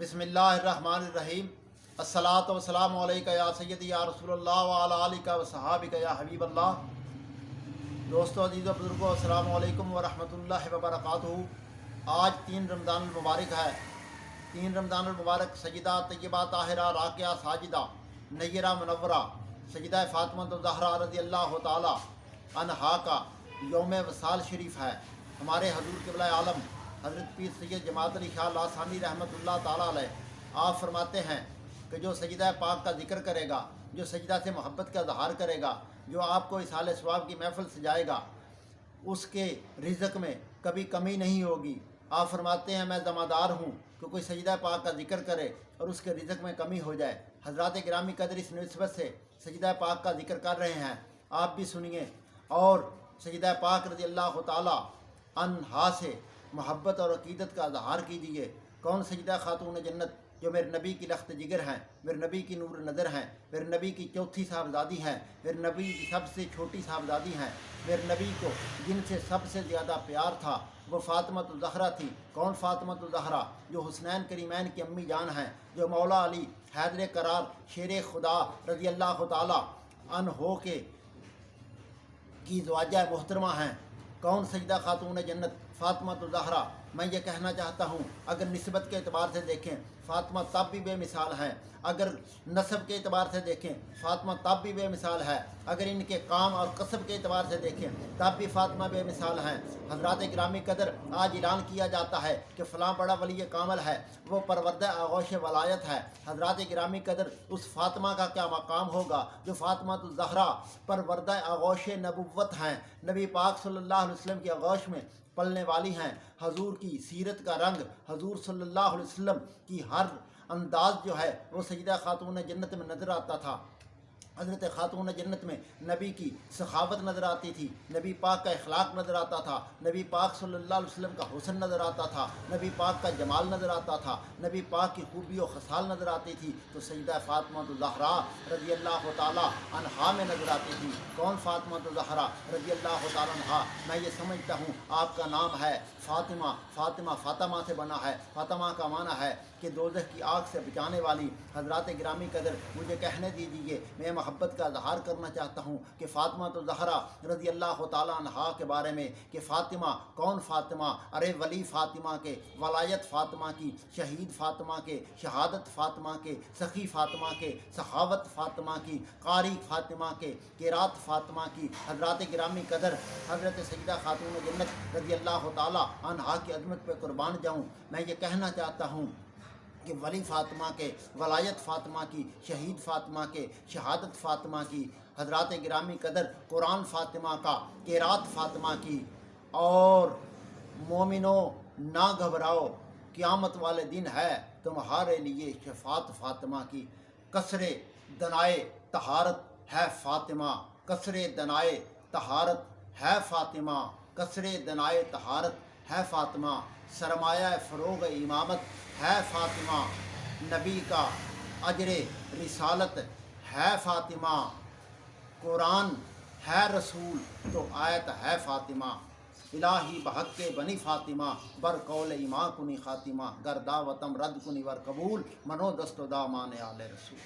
बिस्मिल्लाहिर्रहमानिर्रहीम। अस्सलातु वस्सलामु अलैका या सय्यदी या रसूल अल्लाह व अला आलिका व सहाबिका या हबीब अल्लाह। दोस्तों, अजीज़ बुजुर्गों, अस्सलामु अलैकुम व रहमतुल्लाहि व बरकातुहू। आज 3 रमज़ान मुबारक है। 3 रमज़ान मुबारक सजिदा तय्यबा ताहिरा राकिया साजिदा नय्यरा मुनव्वरा सजिदा फ़ातिमा ज़हरा रज़ी अल्लाह ताला अन्हा का यौम वसाल शरीफ है। हमारे हजूर क़िबला आलम हज़रत पीर सैयद जमात अली शाह लासानी रहमतुल्लाह ताला अलैह आप फरमाते हैं कि जो सजदा पाक का जिक्र करेगा, जो सजदा से मोहब्बत का इज़हार करेगा, जो आपको इसाले सवाब की महफ़िल सजाएगा, उसके रिज़्क़ में कभी कमी नहीं होगी। आप फरमाते हैं मैं ज़मादार हूँ कि कोई सजदा पाक का जिक्र करे और उसके रिज़्क़ में कमी हो जाए। हज़रात गिरामी कदर इस निस्बत से सजदा पाक का जिक्र कर रहे हैं, आप भी सुनिए और सजदा पाक रज़ी अल्लाह ताला अन्हा से मोहब्बत और अक़ीदत का इज़हार कीजिए। कौन सजदा खातून जन्नत जो मेरे नबी की लख्त जिगर हैं, मेरे नबी की नूर नज़र हैं, मेरे नबी की चौथी साहबजादी हैं, मेरे नबी की सबसे छोटी साहबजादी हैं, मेरे नबी को जिनसे सबसे ज़्यादा प्यार था वो फ़ातिमा ज़हरा थी। कौन फ़ातिमा ज़हरा? जो हुसनैन करीमैन की अम्मी जान हैं, जो मौला अली हैदर करार शेर खुदा रज़ी अल्लाह ताला अन्हो के की ज़वाजा मोहतरमा हैं। कौन सजदा खातून जन्नत? फ़ातिमा ज़हरा। मैं ये कहना चाहता हूँ, अगर निस्बत के एतबार से देखें फ़ातिमा तब भी बेमिसाल हैं, अगर नसब के एतबार से देखें फ़ातिमा तब भी बेमिसाल है, अगर इनके काम और कसब के एतबार से देखें तब भी फ़ातिमा बेमिसाल हैं। हज़रात गिरामी कदर आज ऐलान किया जाता है कि फ़लाँ बड़ा वली कामल है, वो परवरदा आगोश वलायत है। हज़रात गिरामी कदर उस फ़ातिमा का क्या मकाम होगा जो फ़ातिमा ज़हरा परवरदा आगोश नबुव्वत हैं, नबी पाक सल्लल्लाहु अलैहि वसल्लम की आगोश में पलने वाली हैं। हजूर की सीरत का रंग, हजूर सल्लल्लाहु अलैहि वसल्लम की हर अंदाज़ जो है वो सजदा खातून जन्नत में नज़र आता था। हज़रत खातून जन्नत में नबी की सखावत नज़र आती थी, नबी पाक का इखलाक नज़र आता था, नबी पाक सल्लल्लाहु अलैहि वसल्लम का हुस्न नज़र आता था, नबी पाक का जमाल नज़र आता था, नबी पाक की खूबी और खसाल नज़र आती थी। तो सजदा फ़ातिमा ज़हरा रज़ी अल्लाह ताला अन्हा में नज़र आती थी। कौन फ़ातिमा ज़हरा रज़ी अल्लाह ताला अन्हा? मैं ये समझता हूँ आपका नाम है फ़ातिमा। फ़ातिमा फ़ातिमा से बना है। फ़ातिमा का माना है कि दोज़ख की आग से बचाने वाली। हज़रात गिरामी कदर मुझे कहने दीजिए, मैं मोहब्बत का इज़हार करना चाहता हूँ कि फ़ातिमा ज़हरा रज़ी अल्लाह ताला अन्हा के बारे में कि फ़ातिमा कौन फ़ातिमा? अरे वली फ़ातिमा के, वलायत फ़ातिमा की, शहीद फ़ातिमा के, शहादत फ़ातिमा के, सखी फ़ातिमा के, सखावत फ़ातिमा की, कारी फ़ातिमा के, क़िरात फ़ातिमा की। हज़रात गिरामी कदर हज़रत सैयदा खातून जन्नत रज़ी अल्लाह ताला अन्हा की अज़मत पर कुर्बान जाऊँ। मैं ये कहना चाहता हूँ कि वली फ़ातिमा के, वलायत फ़ातिमा की, शहीद फ़ातिमा के, शहादत फ़ातिमा की, हज़रात गिरामी कदर कुरान फ़ातिमा का, क़िरात फ़ातिमा की। और मोमिनो ना घबराओ, क़यामत वाले दिन है तुम्हारे लिए शफ़ात फ़ातिमा की। कसरे दनाए तहारत है फ़ातिमा, कसरे दनाए तहारत है फ़ातिमा, कसरे दनाए तहारत है फ़ातिमा। सरमाया फ़रोग़ इमामत है फ़ातिमा, नबी का अजरे रिसालत है फ़ातिमा। कुरान है रसूल तो आयत है फ़ातिमा। इलाही बहक के बनी फ़ातिमा, बर कौल इमा कुनी ख़ातिमा, गर दावतम रद्द कुनी वर कबूल, मनो दस्तो दा मान आले रसूल।